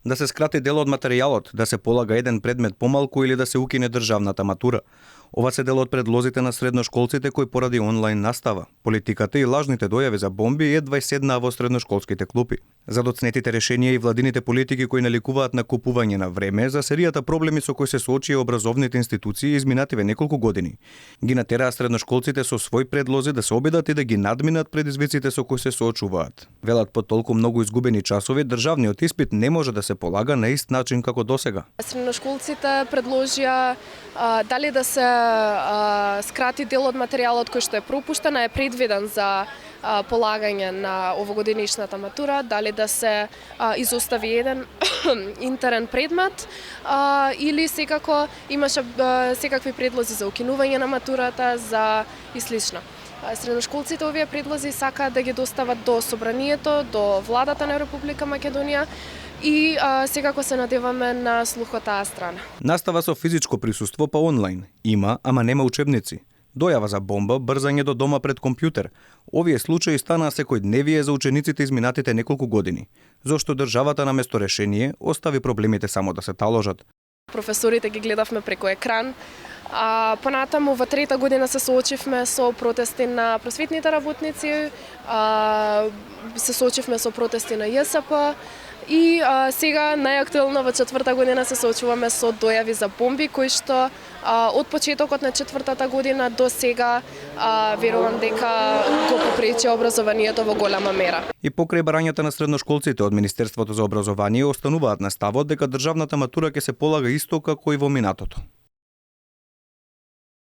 Да се скрати дел од материјалот, да се полага еден предмет помалку или да се укине државната матура. Ова се дел од предлозите на средношколците кои поради онлайн настава, политиката и лажните дојави за бомби едва седнаа во средношколските клупи. За доцнетите решенија и владините политики кои наликуваат на купување на време за серијата проблеми со кои се соочија образовните институции изминативе неколку години. Ги натераа средношколците со свој предлози да се обидат и да ги надминат предизвиците со кои се соочуваат. Велат, по толку многу изгубени часови, државниот испит не може да се полага на ист начин како досега. Средношколците предложија дали да се скрати дел од материјалот кој што е пропуштен, е предвиден за полагање на овогодинишната матура, дали да се изостави еден интерен предмет или секако имаше секакви предлози за укинување на матурата за и слично. Средношколците овие предлози сакаат да ги достават до собранието, до владата на Република Македонија и секако се надеваме на слух од таа страна. Настава со физичко присуство па онлайн. Има, ама нема учебници. Дојава за бомба, брзање до дома пред компјутер. Овие случаи станаа секојдневие за учениците изминатите неколку години, зошто државата наместо решение остави проблемите само да се таложат. Професорите ги гледавме преку екран. Понатаму во трета година се соочивме со протести на просветните работници, се соочивме со протести на ЈСП и сега најактуелно во четврта година се соочуваме со дојави за бомби кои што од почетокот на четвртата година до сега верувам дека го попречи образованието во голема мера. И покрај барањата на средношколците од Министерството за образование остануваат на ставот дека државната матура ќе се полага исто како и во минатото.